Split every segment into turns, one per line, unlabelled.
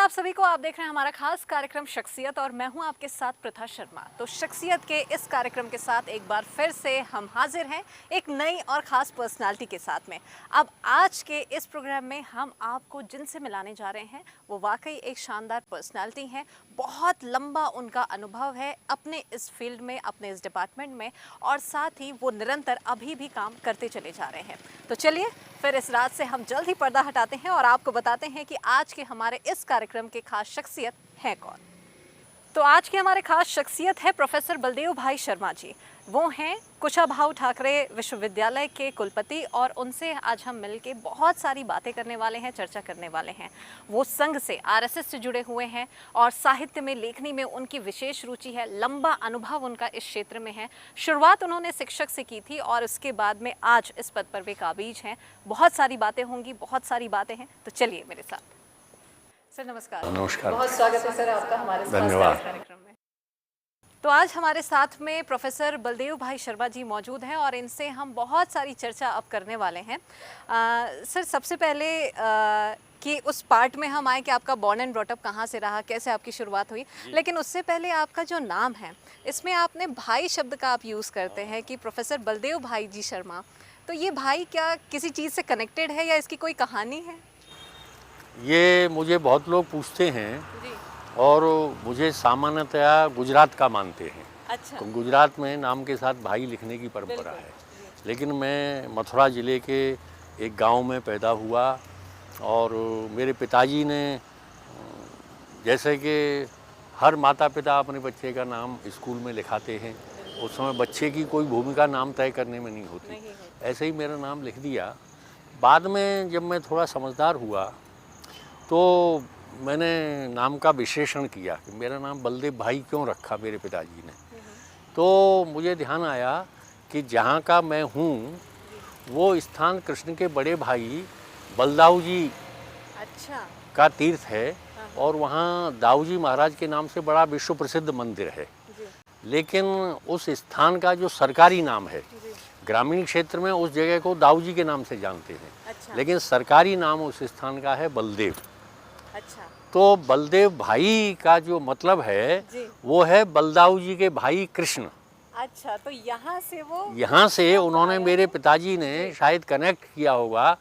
आप सभी को। आप देख रहे हैं हमारा खास कार्यक्रम शख्सियत और मैं हूं आपके साथ प्रथा शर्मा। तो शख्सियत के इस कार्यक्रम के साथ एक बार फिर से हम हाजिर हैं एक नई और ख़ास पर्सनालिटी के साथ में। अब आज के इस प्रोग्राम में हम आपको जिनसे मिलाने जा रहे हैं वो वाकई एक शानदार पर्सनालिटी हैं। बहुत लंबा उनका अनुभव है अपने इस फील्ड में, अपने इस डिपार्टमेंट में, और साथ ही वो निरंतर अभी भी काम करते चले जा रहे हैं। तो चलिए फिर इस रात से हम जल्द ही पर्दा हटाते हैं और आपको बताते हैं कि आज के हमारे इस कार्यक्रम के खास शख्सियत है कौन। तो आज के हमारे खास शख्सियत है प्रोफेसर बलदेव भाई शर्मा जी। वो हैं कुशाभाऊ ठाकरे विश्वविद्यालय के कुलपति और उनसे आज हम मिलके बहुत सारी बातें करने वाले हैं, चर्चा करने वाले हैं। वो संघ से, आरएसएस से जुड़े हुए हैं और साहित्य में, लेखनी में उनकी विशेष रुचि है। लंबा अनुभव उनका इस क्षेत्र में है। शुरुआत उन्होंने शिक्षक से की थी और उसके बाद में आज इस पद पर वे काबिज हैं। बहुत सारी बातें होंगी, बहुत सारी बातें हैं। तो चलिए मेरे साथ। सर नमस्कार।
नमस्कार।
बहुत स्वागत है सर आपका हमारे
धन्यवाद।
कार्यक्रम में। तो आज हमारे साथ में प्रोफेसर बलदेव भाई शर्मा जी मौजूद हैं और इनसे हम बहुत सारी चर्चा अब करने वाले हैं। सर सबसे पहले कि उस पार्ट में हम आए कि आपका बॉर्न एंड ब्रॉट अप कहाँ से रहा, कैसे आपकी शुरुआत हुई, लेकिन उससे पहले आपका जो नाम है इसमें आपने भाई शब्द का आप यूज़ करते हैं कि प्रोफेसर बलदेव भाई जी शर्मा। तो ये भाई क्या किसी चीज़ से कनेक्टेड है या इसकी कोई कहानी है?
ये मुझे बहुत लोग पूछते हैं
जी।
और मुझे सामान्यतया गुजरात का मानते हैं।
अच्छा।
तो गुजरात में नाम के साथ भाई लिखने की परंपरा है, लेकिन मैं मथुरा ज़िले के एक गांव में पैदा हुआ और मेरे पिताजी ने, जैसे कि हर माता पिता अपने बच्चे का नाम स्कूल में लिखाते हैं, उस समय बच्चे की कोई भूमिका नाम तय करने में नहीं होती, ऐसे ही मेरा नाम लिख दिया। बाद में जब मैं थोड़ा समझदार हुआ तो मैंने नाम का विश्लेषण किया कि मेरा नाम बलदेव भाई क्यों रखा मेरे पिताजी ने। तो मुझे ध्यान आया कि जहाँ का मैं हूँ वो स्थान कृष्ण के बड़े भाई बलदाऊ जी
अच्छा
का तीर्थ है और वहाँ दाऊ जी महाराज के नाम से बड़ा विश्व प्रसिद्ध मंदिर है। लेकिन उस स्थान का जो सरकारी नाम है, ग्रामीण क्षेत्र में उस जगह को दाऊ जी के नाम से जानते हैं।
अच्छा।
लेकिन सरकारी नाम उस स्थान का है बलदेव।
अच्छा।
तो बलदेव भाई का जो मतलब है वो है बलदाऊ जी के भाई कृष्ण।
अच्छा, तो यहाँ
से उन्होंने, मेरे पिताजी ने शायद कनेक्ट किया होगा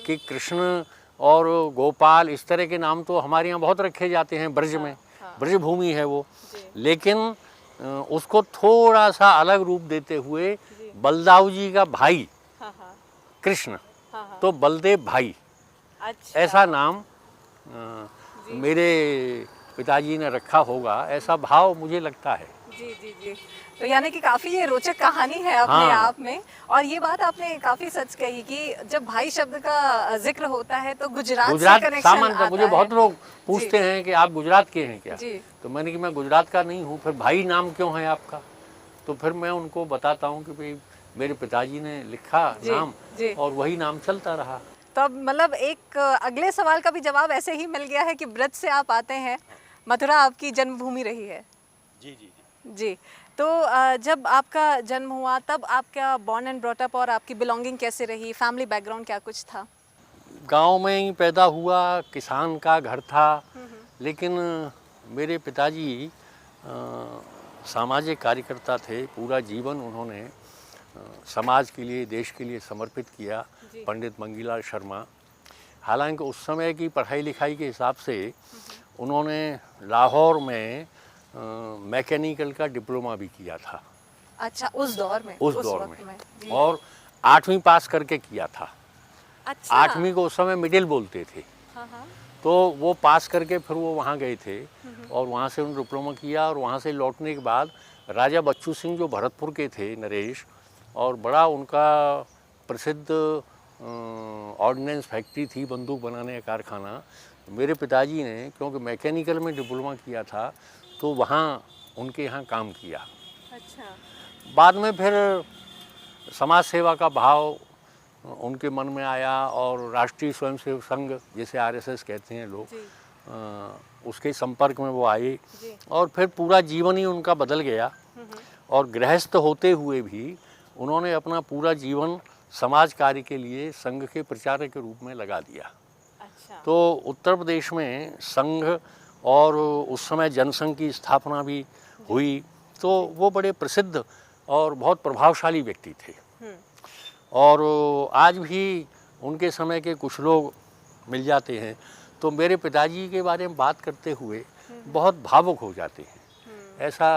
कि कृष्ण और गोपाल इस तरह के नाम तो हमारे यहाँ बहुत रखे जाते हैं ब्रज में। ब्रज भूमि है वो, लेकिन उसको थोड़ा सा अलग रूप देते हुए बलदाऊ जी का भाई कृष्ण, तो बलदेव भाई।
अच्छा।
ऐसा नाम मेरे पिताजी ने रखा होगा, ऐसा भाव मुझे लगता है।
जी जी जी। तो यानी कि काफी ये रोचक कहानी है अपने आप में। और ये बात आपने काफी सच कही कि जब भाई शब्द का जिक्र होता है तो गुजरात से कनेक्शन आता
मुझे
है।
बहुत लोग पूछते हैं कि आप गुजरात के हैं क्या?
जी।
तो मैंने कि मैं गुजरात का नहीं हूँ। फिर भाई नाम क्यों है आपका? तो फिर मैं उनको बताता हूँ कि भाई मेरे पिताजी ने लिखा नाम और वही नाम चलता रहा।
तो अब मतलब एक अगले सवाल का भी जवाब ऐसे ही मिल गया है कि ब्रज से आप आते हैं, मथुरा आपकी जन्मभूमि रही है।
जी जी जी
जी। तो जब आपका जन्म हुआ तब आपका बॉर्न एंड ब्रॉट अप और आपकी बिलोंगिंग कैसे रही, फैमिली बैकग्राउंड क्या कुछ था?
गांव में ही पैदा हुआ, किसान का घर था, लेकिन मेरे पिताजी सामाजिक कार्यकर्ता थे। पूरा जीवन उन्होंने समाज के लिए, देश के लिए समर्पित किया, पंडित मंगीलाल शर्मा। हालांकि उस समय की पढ़ाई लिखाई के हिसाब से उन्होंने लाहौर में मैकेनिकल का डिप्लोमा भी किया था।
अच्छा, उस दौर में?
उस दौर में और 8वीं पास करके किया था।
अच्छा।
8वीं को उस समय मिडिल बोलते थे। तो वो पास करके फिर वो वहाँ गए थे और वहाँ से उन्होंने डिप्लोमा किया और वहाँ से लौटने के बाद राजा बच्चू सिंह जो भरतपुर के थे, नरेश, और बड़ा उनका प्रसिद्ध ऑर्डिनेंस फैक्ट्री थी, बंदूक बनाने का कारखाना। मेरे पिताजी ने क्योंकि मैकेनिकल में डिप्लोमा किया था तो वहाँ उनके यहाँ काम किया।
अच्छा। बाद
में फिर समाज सेवा का भाव उनके मन में आया और राष्ट्रीय स्वयंसेवक संघ, जिसे आरएसएस कहते हैं लोग, उसके संपर्क में वो आए और फिर पूरा जीवन ही उनका बदल गया। और गृहस्थ होते हुए भी उन्होंने अपना पूरा जीवन समाज कार्य के लिए संघ के प्रचारक के रूप में लगा दिया।
अच्छा।
तो उत्तर प्रदेश में संघ और उस समय जनसंघ की स्थापना भी हुई। तो वो बड़े प्रसिद्ध और बहुत प्रभावशाली व्यक्ति थे। और आज भी उनके समय के कुछ लोग मिल जाते हैं तो मेरे पिताजी के बारे में बात करते हुए बहुत भावुक हो जाते हैं। ऐसा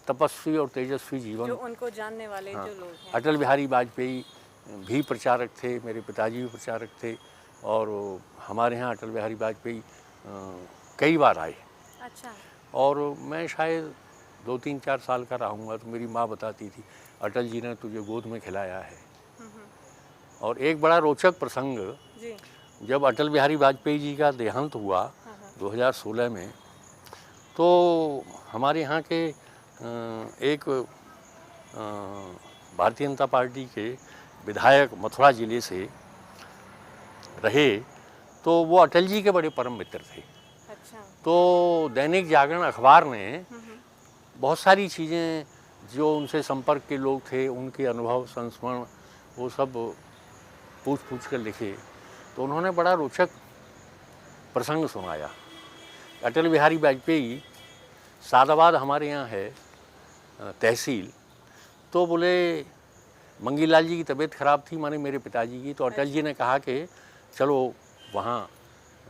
तपस्वी और तेजस्वी जीवन
जो उनको जानने वाले जो लोग हैं।
अटल बिहारी वाजपेयी भी प्रचारक थे, मेरे पिताजी भी प्रचारक थे, और हमारे यहाँ अटल बिहारी वाजपेयी कई बार आए।
अच्छा।
और मैं शायद 2-3-4 साल का रहूँगा तो मेरी माँ बताती थी, अटल जी ने तुझे गोद में खिलाया है। और एक बड़ा रोचक प्रसंग,
जी।
जब अटल बिहारी वाजपेयी जी का देहांत हुआ 2016 में, तो हमारे यहाँ के एक भारतीय जनता पार्टी के विधायक मथुरा ज़िले से रहे, तो वो अटल जी के बड़े परम मित्र थे।
अच्छा।
तो दैनिक जागरण अखबार ने बहुत सारी चीज़ें जो उनसे संपर्क के लोग थे, उनके अनुभव संस्मरण वो सब पूछ कर लिखे। तो उन्होंने बड़ा रोचक प्रसंग सुनाया। अटल बिहारी वाजपेयी, सादाबाद हमारे यहाँ है तहसील, तो बोले मंगी लाल जी की तबीयत ख़राब थी, माने मेरे पिताजी की। तो अटल जी ने कहा कि चलो वहाँ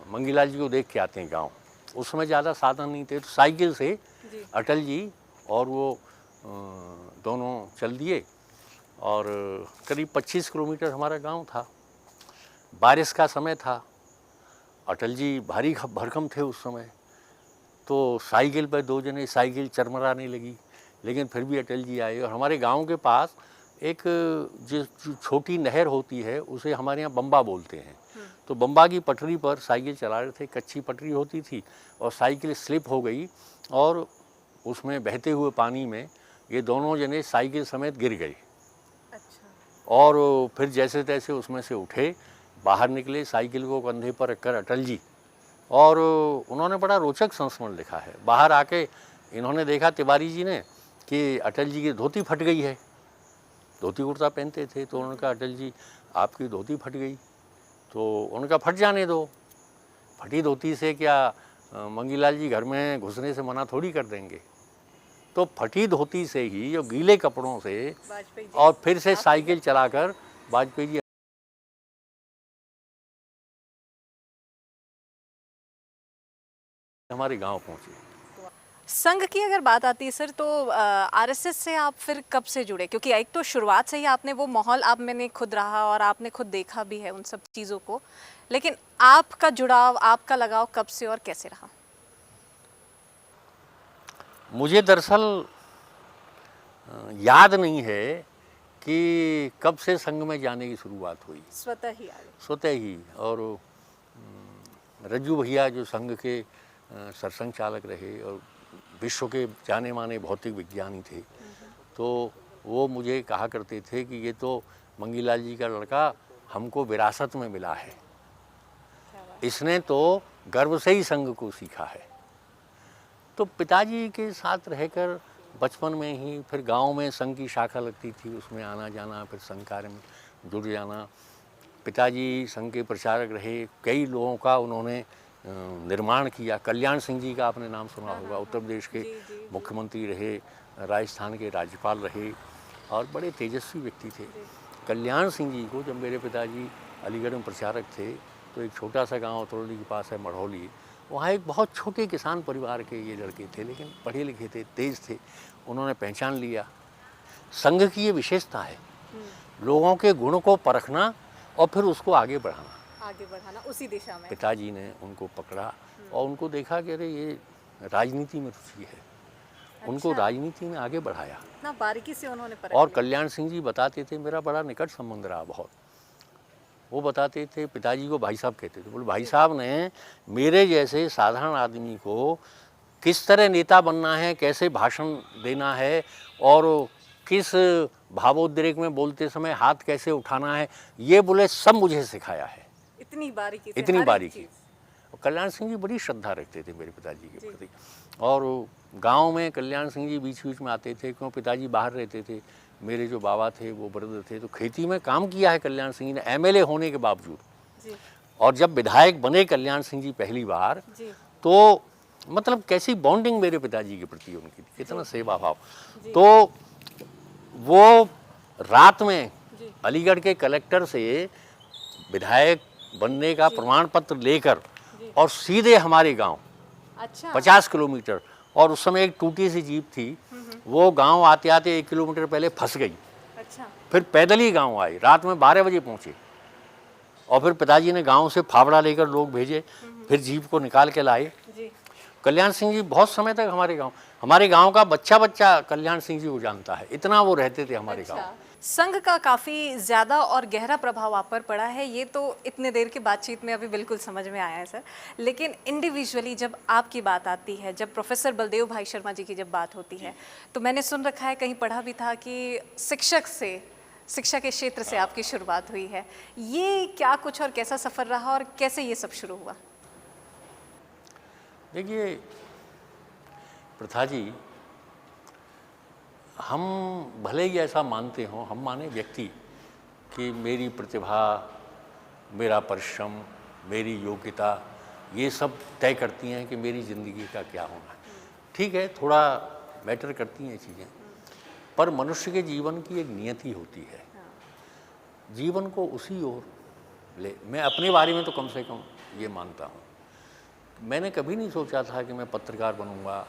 मंगी लाल जी को देख के आते हैं गांव। उस समय ज़्यादा साधन नहीं थे, तो साइकिल से अटल जी और वो दोनों चल दिए और करीब 25 किलोमीटर हमारा गांव था। बारिश का समय था, अटल जी भारी भरकम थे उस समय, तो साइकिल पर दो जने, साइकिल चरमराने लगी, लेकिन फिर भी अटल जी आए। और हमारे गांव के पास एक जो छोटी नहर होती है उसे हमारे यहाँ बम्बा बोलते हैं। तो बम्बा की पटरी पर साइकिल चला रहे थे, कच्ची पटरी होती थी, और साइकिल स्लिप हो गई और उसमें बहते हुए पानी में ये दोनों जने साइकिल समेत गिर गए। अच्छा। और फिर जैसे तैसे उसमें से उठे, बाहर निकले, साइकिल को कंधे पर रखकर अटल जी, और उन्होंने बड़ा रोचक संस्मरण लिखा है। बाहर आके इन्होंने देखा तिवारी जी ने कि अटल जी की धोती फट गई है, धोती कुर्ता पहनते थे। तो उन्होंने कहा, अटल जी आपकी धोती फट गई। तो उनका फट जाने दो, फटी धोती से क्या मंगी लाल जी घर में घुसने से मना थोड़ी कर देंगे। तो फटी धोती से ही, जो गीले कपड़ों से, और फिर से साइकिल चलाकर वाजपेयी जी हमारे गांव पहुंचे।
संघ की अगर बात आती है सर, तो आरएसएस से आप फिर कब से जुड़े? क्योंकि एक तो शुरुआत से ही आपने वो माहौल, आप मैंने खुद रहा और आपने खुद देखा भी है उन सब चीज़ों को, लेकिन आपका जुड़ाव, आपका लगाव कब से और कैसे रहा?
मुझे दरअसल याद नहीं है कि कब से संघ में जाने की शुरुआत हुई।
स्वतः ही आ गए।
स्वतः ही। और रज्जू भैया जो संघ के सरसंघ चालक रहे और विश्व के जाने माने भौतिक विज्ञानी थे, तो वो मुझे कहा करते थे कि ये तो मंगी लाल जी का लड़का हमको विरासत में मिला है, इसने तो गर्व से ही संघ को सीखा है। तो पिताजी के साथ रहकर बचपन में ही, फिर गांव में संघ की शाखा लगती थी, उसमें आना जाना, फिर संघ कार्य में जुड़ जाना। पिताजी संघ के प्रचारक रहे, कई लोगों का उन्होंने निर्माण किया। कल्याण सिंह जी का आपने नाम सुना होगा, उत्तर प्रदेश के मुख्यमंत्री रहे, राजस्थान के राज्यपाल रहे, और बड़े तेजस्वी व्यक्ति थे। कल्याण सिंह जी को, जब मेरे पिताजी अलीगढ़ में प्रचारक थे, तो एक छोटा सा गांव अतरौली के पास है मढ़ौली, वहाँ एक बहुत छोटे किसान परिवार के ये लड़के थे, लेकिन पढ़े लिखे थे, तेज थे। उन्होंने पहचान लिया। संघ की ये विशेषता है, लोगों के गुण को परखना और फिर उसको आगे बढ़ाना
उसी दिशा में।
पिताजी ने उनको पकड़ा और उनको देखा कि अरे ये राजनीति में रुचि है। अच्छा। उनको राजनीति में आगे बढ़ाया
ना, बारीकी से उन्होंने परख
और
लिया।
कल्याण सिंह जी बताते थे, मेरा बड़ा निकट संबंध रहा बहुत। वो बताते थे, पिताजी को भाई साहब कहते थे, बोले भाई साहब ने मेरे जैसे साधारण आदमी को किस तरह नेता बनना है, कैसे भाषण देना है, और किस भावोद्रेक में बोलते समय हाथ कैसे उठाना है, ये बोले सब मुझे सिखाया है।
इतनी बारीकी से,
इतनी बारीकी। कल्याण सिंह जी बड़ी श्रद्धा रखते थे मेरे पिताजी के प्रति। और गांव में कल्याण सिंह जी बीच बीच में आते थे, क्यों पिताजी बाहर रहते थे, मेरे जो बाबा थे वो वृद्ध थे। तो खेती में काम किया है कल्याण सिंह ने एमएलए होने के बावजूद। और जब विधायक बने कल्याण सिंह जी पहली बार, तो मतलब कैसी बॉन्डिंग मेरे पिताजी के प्रति उनकी थी, कितना सेवा भाव। तो वो रात में
जी।
अलीगढ़ के कलेक्टर से विधायक बनने का प्रमाण पत्र लेकर
जी।
और सीधे हमारे गांव
अच्छा।
50 किलोमीटर, और उस समय एक टूटी सी जीप थी, वो गांव आते आते 1 किलोमीटर पहले फंस गई।
अच्छा।
फिर पैदल ही गांव आए, रात में 12 बजे पहुंचे, और फिर पिताजी ने गांव से फावड़ा लेकर लोग भेजे, फिर जीप को निकाल के लाए।
जी।
कल्याण सिंह जी बहुत समय तक हमारे गांव का बच्चा बच्चा कल्याण सिंह जी को जानता है, इतना वो रहते थे हमारे गांव।
अच्छा। संघ का काफ़ी ज़्यादा और गहरा प्रभाव आप पर पड़ा है, ये तो इतने देर की बातचीत में अभी बिल्कुल समझ में आया है सर। लेकिन इंडिविजुअली जब आपकी बात आती है, जब प्रोफेसर बलदेव भाई शर्मा जी की जब बात होती है, तो मैंने सुन रखा है, कहीं पढ़ा भी था कि शिक्षा के क्षेत्र से आपकी शुरुआत हुई है। ये क्या कुछ और कैसा सफ़र रहा और कैसे ये सब शुरू हुआ?
देखिए प्रथा जी, हम भले ही ऐसा मानते हों, हम माने व्यक्ति कि मेरी प्रतिभा, मेरा परिश्रम, मेरी योग्यता, ये सब तय करती हैं कि मेरी ज़िंदगी का क्या होना है। ठीक है, थोड़ा मैटर करती हैं चीज़ें, पर मनुष्य के जीवन की एक नियति होती है, जीवन को उसी ओर ले। मैं अपने बारे में तो कम से कम ये मानता हूँ, मैंने कभी नहीं सोचा था कि मैं पत्रकार बनूंगा।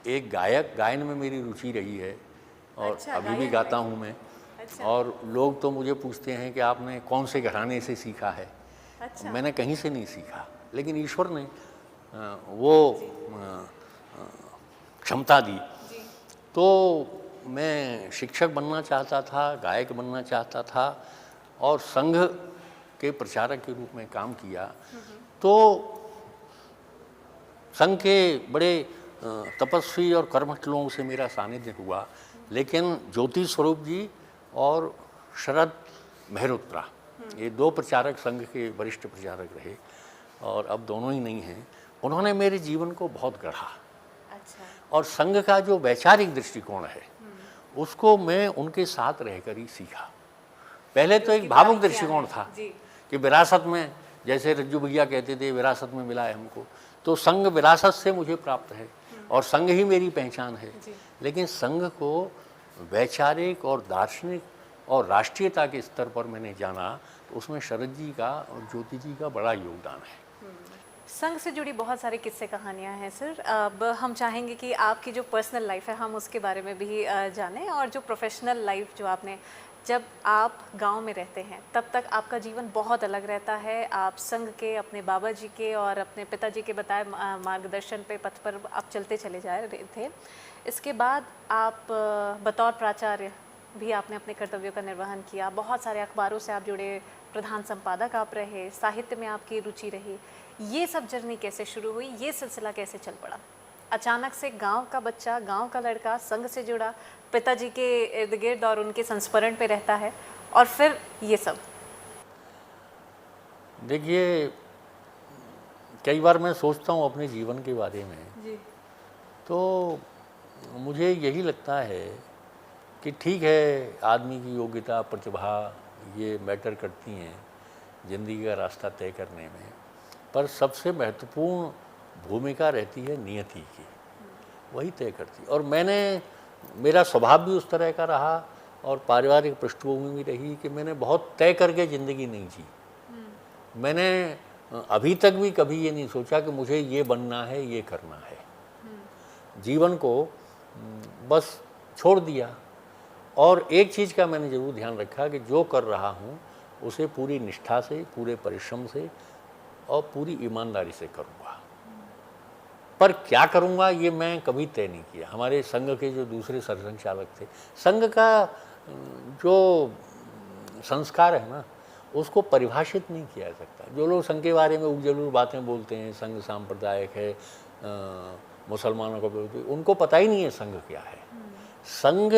एक गायन में मेरी रुचि रही है, और
अच्छा,
अभी भी
गायन
गाता
में।
हूँ मैं।
अच्छा।
और लोग तो मुझे पूछते हैं कि आपने कौन से घराने से सीखा है।
अच्छा।
मैंने कहीं से नहीं सीखा, लेकिन ईश्वर ने वो क्षमता दी।
जी।
तो मैं शिक्षक बनना चाहता था, गायक बनना चाहता था, और संघ के प्रचारक के रूप में काम किया। तो संघ के बड़े तपस्वी और कर्मठ लोगों से मेरा सानिध्य हुआ, लेकिन ज्योति स्वरूप जी और शरद मेहरोत्रा, ये 2 प्रचारक संघ के वरिष्ठ प्रचारक रहे, और अब दोनों ही नहीं हैं। उन्होंने मेरे जीवन को बहुत गढ़ा।
अच्छा।
और संघ का जो वैचारिक दृष्टिकोण है, उसको मैं उनके साथ रहकर ही सीखा। पहले तो एक भावुक दृष्टिकोण था कि विरासत में, जैसे रज्जू भैया कहते थे, विरासत में मिला है हमको, तो संघ विरासत से मुझे प्राप्त है और संघ ही मेरी पहचान है। लेकिन संघ को वैचारिक और दार्शनिक और राष्ट्रीयता के स्तर पर मैंने जाना, तो उसमें शरद जी का और ज्योति जी का बड़ा योगदान है।
संघ से जुड़ी बहुत सारी किस्से कहानियां हैं सर। अब हम चाहेंगे कि आपकी जो पर्सनल लाइफ है, हम उसके बारे में भी जानें, और जो प्रोफेशनल लाइफ जो आपने, जब आप गांव में रहते हैं तब तक आपका जीवन बहुत अलग रहता है। आप संघ के, अपने बाबा जी के और अपने पिताजी के बताए मार्गदर्शन पे, पथ पर आप चलते चले जा रहे थे। इसके बाद आप बतौर प्राचार्य भी आपने अपने कर्तव्यों का निर्वहन किया। बहुत सारे अखबारों से आप जुड़े, प्रधान संपादक आप रहे, साहित्य में आपकी रुचि रही। ये सब जर्नी कैसे शुरू हुई? ये सिलसिला कैसे चल पड़ा? अचानक से गांव का बच्चा, गांव का लड़का संघ से जुड़ा, पिताजी के इर्द गिर्द और उनके संस्मरण पे रहता है, और फिर ये सब।
देखिए, कई बार मैं सोचता हूँ अपने जीवन के बारे में
जी।
तो मुझे यही लगता है कि ठीक है, आदमी की योग्यता, प्रतिभा, ये मैटर करती हैं ज़िंदगी का रास्ता तय करने में, पर सबसे महत्वपूर्ण भूमिका रहती है नियति की, वही तय करती। और मेरा स्वभाव भी उस तरह का रहा, और पारिवारिक पृष्ठभूमि भी रही कि मैंने बहुत तय करके ज़िंदगी नहीं जी। मैंने अभी तक भी कभी ये नहीं सोचा कि मुझे ये बनना है, ये करना है। जीवन को बस छोड़ दिया। और एक चीज़ का मैंने ज़रूर ध्यान रखा कि जो कर रहा हूँ उसे पूरी निष्ठा से, पूरे परिश्रम से और पूरी ईमानदारी से करूँगा। पर क्या करूँगा ये मैं कभी तय नहीं किया। हमारे संघ के जो दूसरे सरसंघचालक थे, संघ का जो संस्कार है ना, उसको परिभाषित नहीं किया जा सकता। जो लोग संघ के बारे में उलझुल बातें बोलते हैं, संघ सांप्रदायिक है, मुसलमानों को बोलते, उनको पता ही नहीं है संघ क्या है। संघ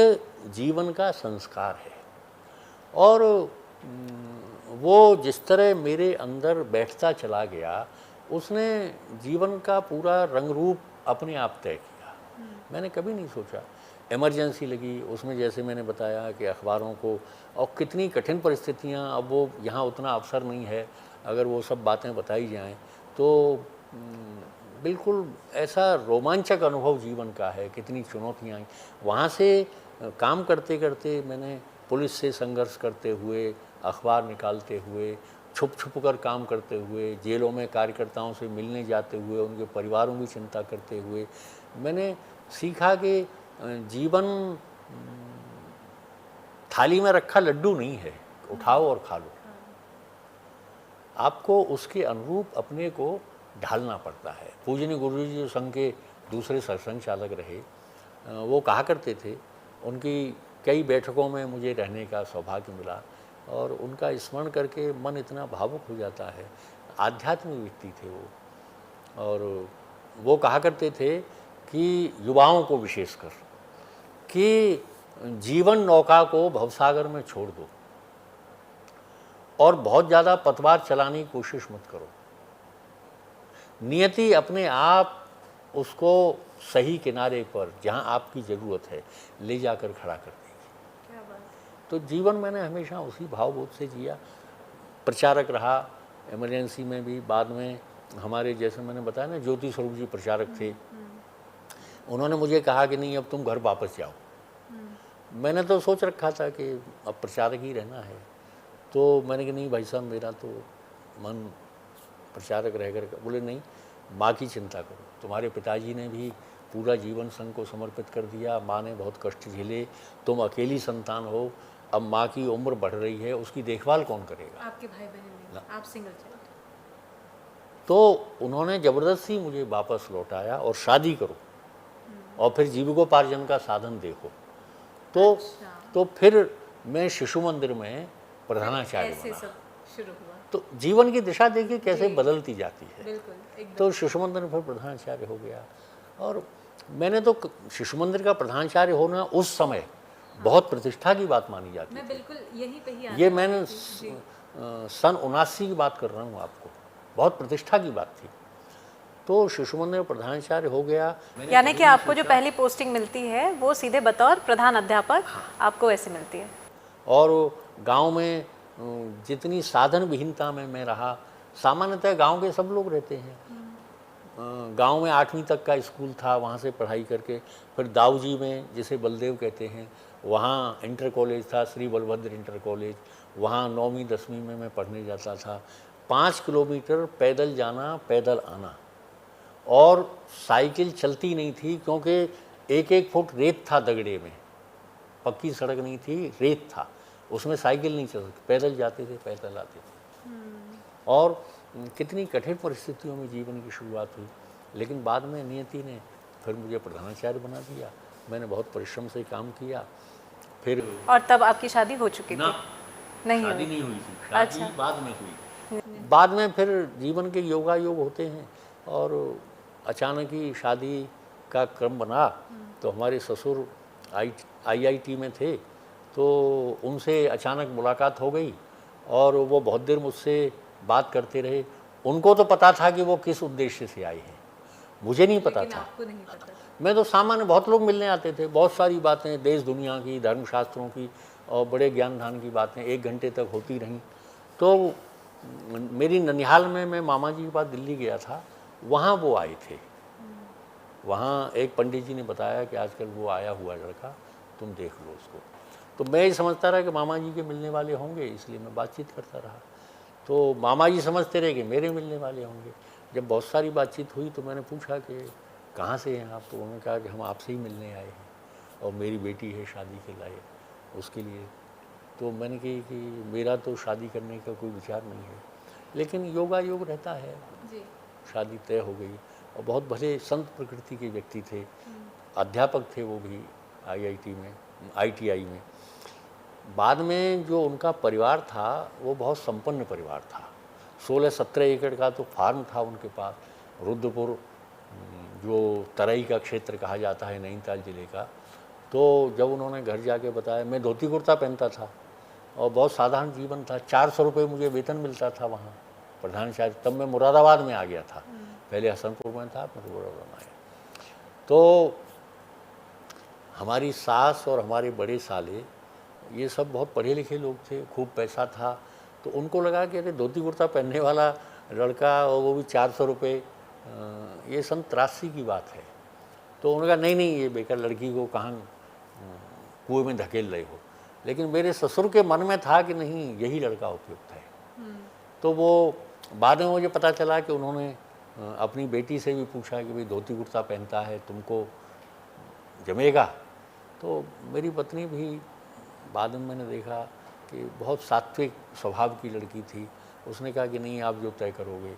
जीवन का संस्कार है, और वो जिस तरह मेरे अंदर बैठता चला गया, उसने जीवन का पूरा रंग रूप अपने आप तय किया। मैंने कभी नहीं सोचा। इमरजेंसी लगी, उसमें जैसे मैंने बताया कि अखबारों को, और कितनी कठिन परिस्थितियां, अब वो यहाँ उतना अवसर नहीं है, अगर वो सब बातें बताई जाएं तो बिल्कुल ऐसा रोमांचक अनुभव जीवन का है, कितनी चुनौतियाँ आई। वहाँ से काम करते करते मैंने पुलिस से संघर्ष करते हुए, अखबार निकालते हुए, छुप छुप कर काम करते हुए, जेलों में कार्यकर्ताओं से मिलने जाते हुए, उनके परिवारों की चिंता करते हुए मैंने सीखा कि जीवन थाली में रखा लड्डू नहीं है, उठाओ और खा लो। आपको उसके अनुरूप अपने को ढालना पड़ता है। पूजनीय गुरु जी जो संघ के दूसरे सरसंघ चालक रहे, वो कहा करते थे, उनकी कई बैठकों में मुझे रहने का सौभाग्य मिला और उनका स्मरण करके मन इतना भावुक हो जाता है। आध्यात्मिक व्यक्ति थे वो, और वो कहा करते थे कि युवाओं को विशेषकर कि जीवन नौका को भवसागर में छोड़ दो और बहुत ज़्यादा पतवार चलाने की कोशिश मत करो। नियति अपने आप उसको सही किनारे पर जहाँ आपकी ज़रूरत है ले जाकर खड़ा कर देगी।
क्या बात।
तो जीवन मैंने हमेशा उसी भावबोध से जिया। प्रचारक रहा इमरजेंसी में भी, बाद में हमारे जैसे मैंने बताया ना ज्योति स्वरूप जी प्रचारक थे, उन्होंने मुझे कहा कि नहीं अब तुम घर वापस जाओ। मैंने तो सोच रखा था कि अब प्रचारक ही रहना है, तो मैंने कहा नहीं भाई साहब मेरा तो मन प्रचारक रह कर। बोले नहीं, माँ की चिंता करो, तुम्हारे पिताजी ने भी पूरा जीवन संघ को समर्पित कर दिया, माँ ने बहुत कष्ट झेले, तुम अकेली संतान हो, अब माँ की उम्र बढ़ रही है, उसकी देखभाल कौन करेगा।
आपके भाई बहन नहीं, आप सिंगल चाइल्ड।
तो उन्होंने ज़बरदस्ती मुझे वापस लौटाया और शादी करो और फिर जीविकोपार्जन का साधन देखो। तो फिर मैं शिशु मंदिर में प्रधानाचार्य
ऐसे
बना।
सब शुरू हुआ।
तो जीवन की दिशा देखिए कैसे बदलती जाती है।
बिल्कुल, एकदम।
तो शिशु मंदिर में फिर प्रधानाचार्य हो गया, और मैंने तो शिशु मंदिर का प्रधानाचार्य होना उस समय बहुत प्रतिष्ठा की बात मानी जाती
मैं
थी।
बिल्कुल यहीं पे ही
ये मैंने सन 79 की बात कर रहा हूँ आपको, बहुत प्रतिष्ठा की बात थी। तो शिशु मंदिर में प्रधानाचार्य हो गया।
यानी कि आपको जो पहली पोस्टिंग मिलती है वो सीधे बतौर प्रधान अध्यापक आपको ऐसे मिलती है।
और गांव में जितनी साधन विहीनता में मैं रहा, सामान्यतः गांव के सब लोग रहते हैं। गांव में 8वीं तक का स्कूल था, वहाँ से पढ़ाई करके फिर दाऊजी में, जिसे बलदेव कहते हैं, वहाँ इंटर कॉलेज था, श्री बलभद्र इंटर कॉलेज, वहाँ 9वीं 10वीं में मैं पढ़ने जाता था। 5 किलोमीटर पैदल जाना पैदल आना, और साइकिल चलती नहीं थी क्योंकि 1-1 फुट रेत था दगड़े में, पक्की सड़क नहीं थी, रेत था, उसमें साइकिल नहीं चल सकती, पैदल जाते थे पैदल आते थे। और कितनी कठिन परिस्थितियों में जीवन की शुरुआत हुई, लेकिन बाद में नियति ने फिर मुझे प्रधानाचार्य बना दिया। मैंने बहुत परिश्रम से काम किया। फिर
और तब आपकी शादी हो चुकी थी? नहीं
शादी
हुई।
नहीं हुई थी, शादी
अच्छा।
बाद में हुई। बाद में फिर जीवन के योगायोग होते हैं, और अचानक ही शादी का क्रम बना। तो हमारे ससुर IIT में थे, तो उनसे अचानक मुलाकात हो गई और वो बहुत देर मुझसे बात करते रहे। उनको तो पता था कि वो किस उद्देश्य से आए हैं, मुझे नहीं पता
लेकिन
था।
आपको नहीं पता।
मैं तो सामान्य, बहुत लोग मिलने आते थे, बहुत सारी बातें देश दुनिया की, धर्मशास्त्रों की और बड़े ज्ञान ध्यान की बातें 1 घंटे तक होती रहीं। तो मेरी ननिहाल में मैं मामा जी के पास दिल्ली गया था, वहाँ वो आए थे। वहाँ एक पंडित जी ने बताया कि आजकल वो आया हुआ लड़का, तुम देख लो उसको। तो मैं ये समझता रहा कि मामा जी के मिलने वाले होंगे, इसलिए मैं बातचीत करता रहा। तो मामा जी समझते रहे कि मेरे मिलने वाले होंगे। जब बहुत सारी बातचीत हुई तो मैंने पूछा कि कहाँ से हैं आप? तो उन्होंने कहा कि हम आपसे ही मिलने आए हैं और मेरी बेटी है शादी के लायक, उसके लिए। तो मैंने कही कि मेरा तो शादी करने का कोई विचार नहीं है, लेकिन योगायोग रहता है।
जी।
शादी तय हो गई, और बहुत भले संत प्रकृति के व्यक्ति थे, अध्यापक थे वो भी ITI में। बाद में जो उनका परिवार था वो बहुत संपन्न परिवार था। 16-17 एकड़ का तो फार्म था उनके पास, रुद्रपुर, जो तराई का क्षेत्र कहा जाता है नैनीताल जिले का। तो जब उन्होंने घर जाके बताया, मैं धोती कुर्ता पहनता था और बहुत साधारण जीवन था, 400 रुपये मुझे वेतन मिलता था वहाँ प्रधानाचार्य। तब मैं मुरादाबाद में आ गया था, पहले हसनपुर में था, मैं मुरादाबाद में आया। तो हमारी सास और हमारे बड़े साले ये सब बहुत पढ़े लिखे लोग थे, खूब पैसा था। तो उनको लगा कि अरे धोती कुर्ता पहनने वाला लड़का और वो भी 400 रुपये, ये सन 83 की बात है। तो उन्होंने कहा नहीं नहीं, ये बेकार लड़की को कहाँ कुएं में धकेल रहे हो। लेकिन मेरे ससुर के मन में था कि नहीं, यही लड़का उपयुक्त है। तो वो बाद में मुझे पता चला कि उन्होंने अपनी बेटी से भी पूछा कि भाई धोती कुर्ता पहनता है, तुमको जमेगा? तो मेरी पत्नी भी, बाद में मैंने देखा कि बहुत सात्विक स्वभाव की लड़की थी। उसने कहा कि नहीं, आप जो तय करोगे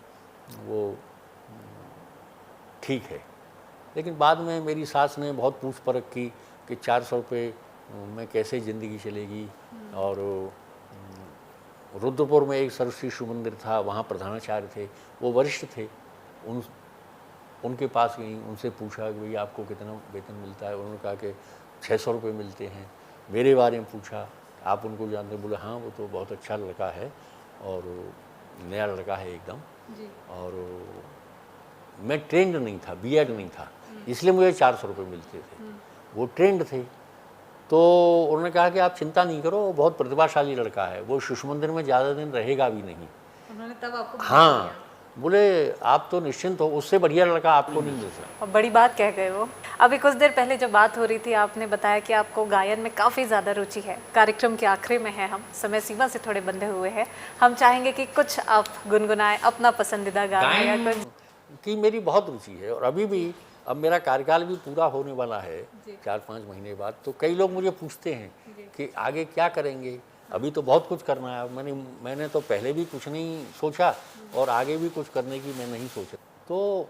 वो ठीक है। लेकिन बाद में मेरी सास ने बहुत पूछ परख की कि 400 रुपये में कैसे ज़िंदगी चलेगी। और रुद्रपुर में एक सरस्वती शिशु मंदिर था, वहाँ प्रधानाचार्य थे, वो वरिष्ठ थे। उनके पास गई, उनसे पूछा कि भैया आपको कितना वेतन मिलता है? उन्होंने कहा कि 600 रुपये मिलते हैं। मेरे बारे में पूछा, आप उनको जानते? बोले हाँ, वो तो बहुत अच्छा लड़का है और नया लड़का है एकदम। और मैं ट्रेंड नहीं था, बीएड नहीं था, इसलिए मुझे 400 रुपये मिलते थे। वो ट्रेंड थे। तो उन्होंने कहा कि आप चिंता नहीं करो, वो बहुत प्रतिभाशाली लड़का है, वो शिशु मंदिर में ज़्यादा दिन रहेगा भी नहीं।
उन्होंने तब आपको
हाँ, बोले आप तो निश्चिंत हो, उससे बढ़िया लड़का आपको नहीं मिल सकता।
और बड़ी बात कह गए वो। अभी कुछ देर पहले जब बात हो रही थी, आपने बताया कि आपको गायन में काफ़ी ज़्यादा रुचि है। कार्यक्रम के आखिरी में है, हम समय सीमा से थोड़े बंधे हुए हैं। हम चाहेंगे कि कुछ आप गुनगुनाएं अपना पसंदीदा गाना या कुछ।
कि मेरी बहुत रुचि है और अभी भी, अब मेरा कार्यकाल भी पूरा होने वाला है 4-5 महीने बाद। तो कई लोग मुझे पूछते हैं कि आगे क्या करेंगे? अभी तो बहुत कुछ करना है। मैंने तो पहले भी कुछ नहीं सोचा और आगे भी कुछ करने की मैं नहीं सोचा। तो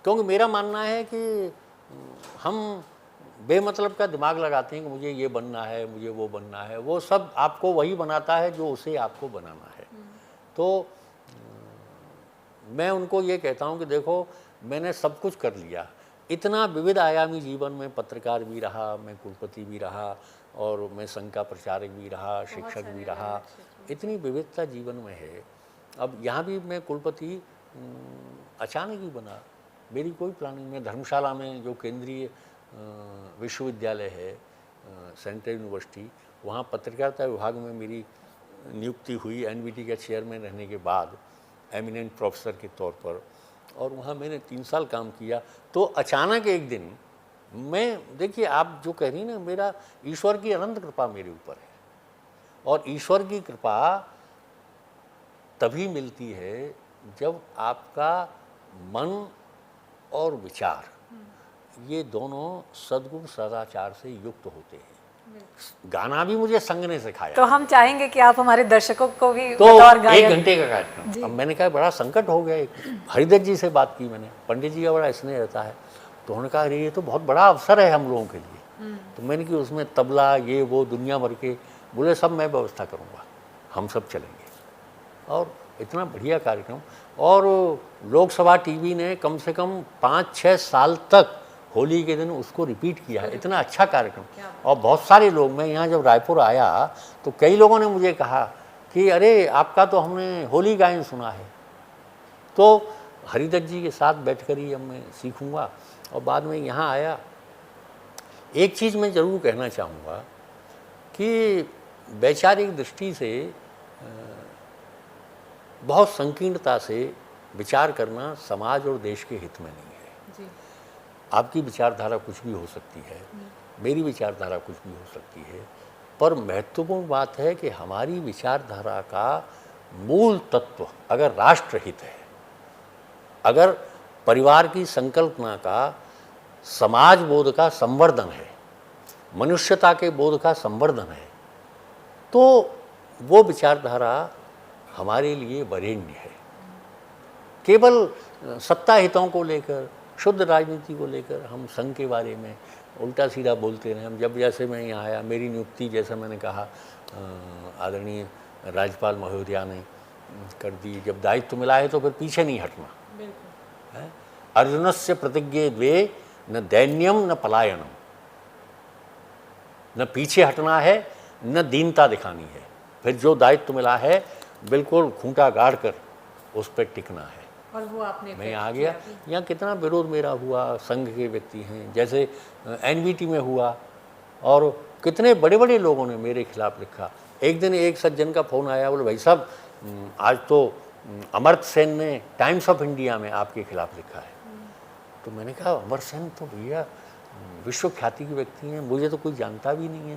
क्योंकि मेरा मानना है कि हम बेमतलब का दिमाग लगाते हैं कि मुझे ये बनना है, मुझे वो बनना है। वो सब आपको वही बनाता है जो उसे आपको बनाना है। तो मैं उनको ये कहता हूँ कि देखो, मैंने सब कुछ कर लिया। इतना विविध आयामी जीवन में, पत्रकार भी रहा, मैं कुलपति भी रहा और मैं संघ का प्रचारक भी रहा, शिक्षक भी रहा। इतनी विविधता जीवन में है। अब यहाँ भी मैं कुलपति अचानक ही बना, मेरी कोई प्लानिंग में। धर्मशाला में जो केंद्रीय विश्वविद्यालय है, सेंट्रल यूनिवर्सिटी, वहाँ पत्रकारिता विभाग में मेरी नियुक्ति हुई एनवीटी का चेयरमैन रहने के बाद, एमिनेंट प्रोफेसर के तौर पर। और वहाँ मैंने 3 साल काम किया। तो अचानक एक दिन मैं, देखिए आप जो कह रही ना, मेरा ईश्वर की अनंत कृपा मेरे ऊपर है। और ईश्वर की कृपा तभी मिलती है जब आपका मन और विचार, ये दोनों सद्गुण सदाचार से युक्त होते हैं। गाना भी मुझे संघ ने सिखाया।
तो हम चाहेंगे कि आप हमारे दर्शकों को भी
तो
बतौर गायक।
1 घंटे का कार्यक्रम। अब मैंने कहा बड़ा संकट हो गया। हरिदत्त जी से बात की मैंने, पंडित जी का बड़ा स्नेह रहता है। तो उन्होंने कहा अरे ये तो बहुत बड़ा अवसर है हम लोगों के लिए। तो मैंने कि उसमें तबला, ये वो दुनिया भर के। बोले सब मैं व्यवस्था करूँगा, हम सब चलेंगे। और इतना बढ़िया कार्यक्रम। और लोकसभा टीवी ने कम से कम 5-6 साल तक होली के दिन उसको रिपीट किया है। इतना अच्छा कार्यक्रम। और बहुत सारे लोग, मैं यहाँ जब रायपुर आया तो कई लोगों ने मुझे कहा कि अरे आपका तो हमने होली गायन सुना है। तो हरिदत्त जी के साथ बैठकर ही अब मैं सीखूँगा। और बाद में यहाँ आया, एक चीज़ मैं ज़रूर कहना चाहूँगा कि वैचारिक दृष्टि से बहुत संकीर्णता से विचार करना समाज और देश के हित में नहीं है।
जी।
आपकी विचारधारा कुछ भी हो सकती है, मेरी विचारधारा कुछ भी हो सकती है, पर महत्वपूर्ण बात है कि हमारी विचारधारा का मूल तत्व अगर राष्ट्रहित है, अगर परिवार की संकल्पना का, समाज बोध का संवर्धन है, मनुष्यता के बोध का संवर्धन है, तो वो विचारधारा हमारे लिए वरेण्य है। केवल सत्ता हितों को लेकर, शुद्ध राजनीति को लेकर हम संघ के बारे में उल्टा सीधा बोलते रहे। हम जब, जैसे मैं यहाँ आया, मेरी नियुक्ति जैसा मैंने कहा आदरणीय राज्यपाल महोदया ने कर दी। जब दायित्व मिला है तो फिर पीछे नहीं हटना है। अर्जुनस्य प्रतिज्ञे द्वे न दैन्यम न पलायनम, न पीछे हटना है न दीनता दिखानी है। फिर जो दायित्व मिला है बिल्कुल खूंटा गाड़ कर उस पर टिकना है।
और वो आपने,
मैं आ गया। यहाँ कितना विरोध मेरा हुआ, संघ के व्यक्ति हैं, जैसे एनवीटी में हुआ, और कितने बड़े बड़े लोगों ने मेरे खिलाफ लिखा। एक दिन एक सज्जन का फ़ोन आया, बोले भाई साहब आज तो अमर्त्य सेन ने टाइम्स ऑफ इंडिया में आपके खिलाफ लिखा है। तो मैंने कहा अमर्त्य सेन तो भैया विश्व ख्याति के व्यक्ति हैं, मुझे तो कोई जानता भी नहीं है।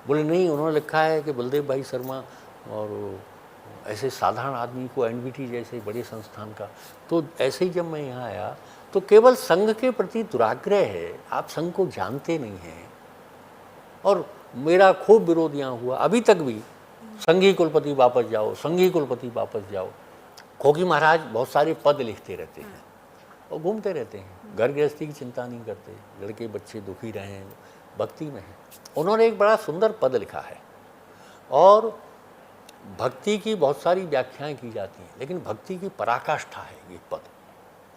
बोले नहीं, उन्होंने लिखा है कि बलदेव भाई शर्मा और ऐसे साधारण आदमी को एनबीटी जैसे बड़े संस्थान का। तो ऐसे ही जब मैं यहाँ आया तो केवल संघ के प्रति दुराग्रह है, आप संघ को जानते नहीं हैं। और मेरा खूब विरोध यहाँ हुआ, अभी तक भी संघी कुलपति वापस जाओ, संघी कुलपति वापस जाओ। खोकी महाराज बहुत सारे पद लिखते रहते हैं और घूमते रहते हैं, घर गृहस्थी की चिंता नहीं करते, लड़के बच्चे दुखी रहें, भक्ति में हैं। उन्होंने एक बड़ा सुंदर पद लिखा है और भक्ति की बहुत सारी व्याख्याएं की जाती हैं, लेकिन भक्ति की पराकाष्ठा है ये पद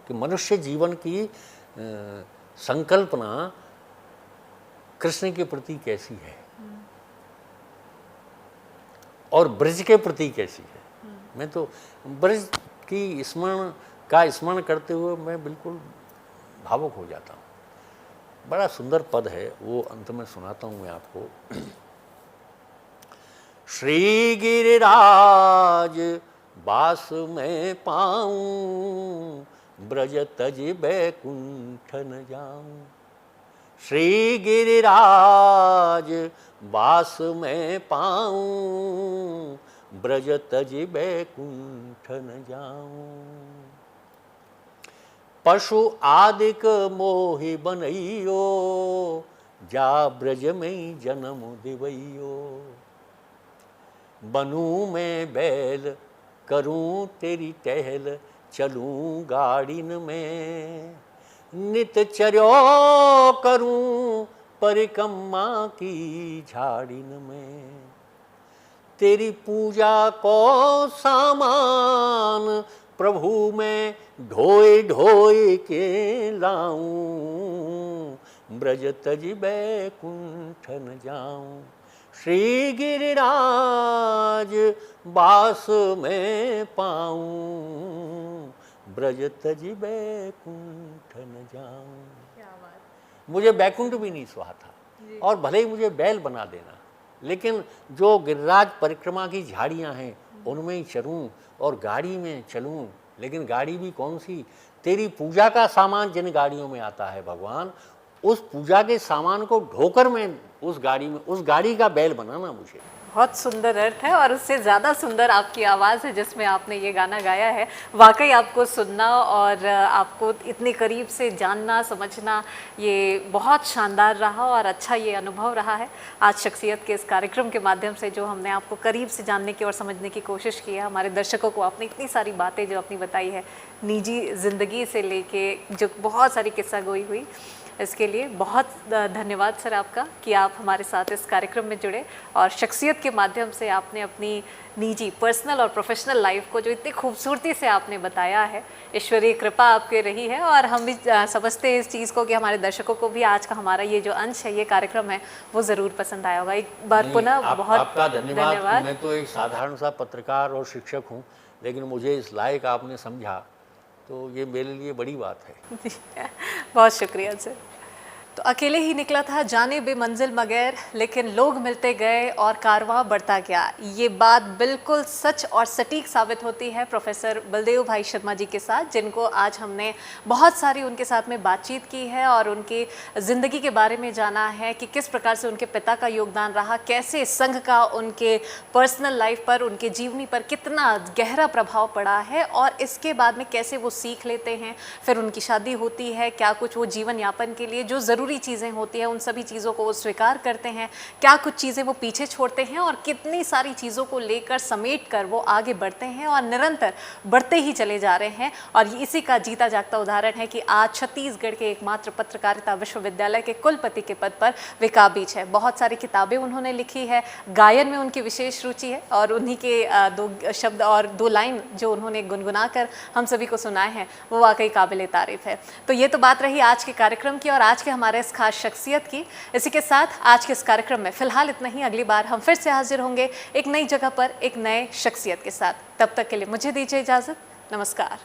कि मनुष्य जीवन की संकल्पना कृष्ण के प्रति कैसी है और ब्रज के प्रति कैसी है। मैं तो ब्रज की स्मरण करते हुए मैं बिल्कुल भावुक हो जाता हूँ। बड़ा सुंदर पद है वो, अंत में सुनाता हूँ मैं आपको। श्री गिरिराज बास में पाऊं, ब्रज तज बैकुंठ न जाऊं। श्री गिरिराज बास में पाऊं, ब्रज तज बैकुंठ न जाऊं। पशु आदिक मोहि बनइयो, जा ब्रज में जन्म दिवइयो। बनूं मैं बैल करूं तेरी टहल, चलूं गाड़ीन में। नित चर्यो करूं परिक्रमा की झाड़ीन में। तेरी पूजा को सामान प्रभु मैं ढोए ढोए के लाऊं, ब्रज तज बैकुंठ न जाऊं। श्री गिरिराज बास में पाऊं, ब्रज तज बैकुंठ न जाऊं। मुझे बैकुंठ भी नहीं सुहा था और भले ही मुझे बैल बना देना, लेकिन जो गिरिराज परिक्रमा की झाड़ियां हैं उनमें ही चलूं और गाड़ी में चलूं। लेकिन गाड़ी भी कौन सी? तेरी पूजा का सामान जिन गाड़ियों में आता है भगवान, उस पूजा के सामान को ढोकर मैं उस गाड़ी में, उस गाड़ी का बैल बनाना मुझे।
बहुत सुंदर अर्थ है और उससे ज़्यादा सुंदर आपकी आवाज़ है जिसमें आपने ये गाना गाया है। वाकई आपको सुनना और आपको इतने करीब से जानना समझना ये बहुत शानदार रहा और अच्छा ये अनुभव रहा है। आज शख्सियत के इस कार्यक्रम के माध्यम से जो हमने आपको करीब से जानने की और समझने की कोशिश की है, हमारे दर्शकों को आपने इतनी सारी बातें जो अपनी बताई है, निजी ज़िंदगी से लेके जो बहुत सारी किस्सा गोई हुई, इसके लिए बहुत धन्यवाद सर आपका कि आप हमारे साथ इस कार्यक्रम में जुड़े और शख्सियत के माध्यम से आपने अपनी निजी पर्सनल और प्रोफेशनल लाइफ को जो इतनी खूबसूरती से आपने बताया है। ईश्वरीय कृपा आपके रही है और हम भी समझते हैं इस चीज़ को कि हमारे दर्शकों को भी आज का हमारा ये जो अंश है, ये कार्यक्रम है, वो ज़रूर पसंद आया होगा। एक बार पुनः बहुत
आपका धन्यवाद। मैं तो एक साधारण सा पत्रकार और शिक्षक हूँ, लेकिन मुझे इस लायक आपने समझा तो ये मेरे लिए बड़ी बात है।
बहुत शुक्रिया सर। तो अकेले ही निकला था जाने बेमंजिल मगर, लेकिन लोग मिलते गए और कारवां बढ़ता गया। ये बात बिल्कुल सच और सटीक साबित होती है प्रोफेसर बलदेव भाई शर्मा जी के साथ, जिनको आज हमने बहुत सारी उनके साथ में बातचीत की है और उनकी ज़िंदगी के बारे में जाना है कि किस प्रकार से उनके पिता का योगदान रहा, कैसे संघ का उनके पर्सनल लाइफ पर, उनके जीवनी पर कितना गहरा प्रभाव पड़ा है और इसके बाद में कैसे वो सीख लेते हैं। फिर उनकी शादी होती है, क्या कुछ वो जीवन यापन के लिए जो ज़रूरी चीज़ें होती हैं उन सभी चीज़ों को वो स्वीकार करते हैं, क्या कुछ चीज़ें वो पीछे छोड़ते हैं और कितनी सारी चीज़ों को लेकर समेट कर वो आगे बढ़ते हैं और निरंतर बढ़ते ही चले जा रहे हैं। और इसी का जीता जागता उदाहरण है कि आज छत्तीसगढ़ के एकमात्र पत्रकारिता विश्वविद्यालय के कुलपति के पद पर वे काबिज है। बहुत सारी किताबें उन्होंने लिखी है, गायन में उनकी विशेष रुचि है और उन्हीं के दो शब्द और दो लाइन जो उन्होंने गुनगुना कर हम सभी को सुनाए हैं वो वाकई काबिल तारीफ है। तो ये तो बात रही आज के कार्यक्रम की और आज के हमारे इस खास शख्सियत की। इसी के साथ आज के इस कार्यक्रम में फिलहाल इतना ही। अगली बार हम फिर से हाजिर होंगे एक नई जगह पर, एक नए शख्सियत के साथ। तब तक के लिए मुझे दीजिए इजाज़त। नमस्कार।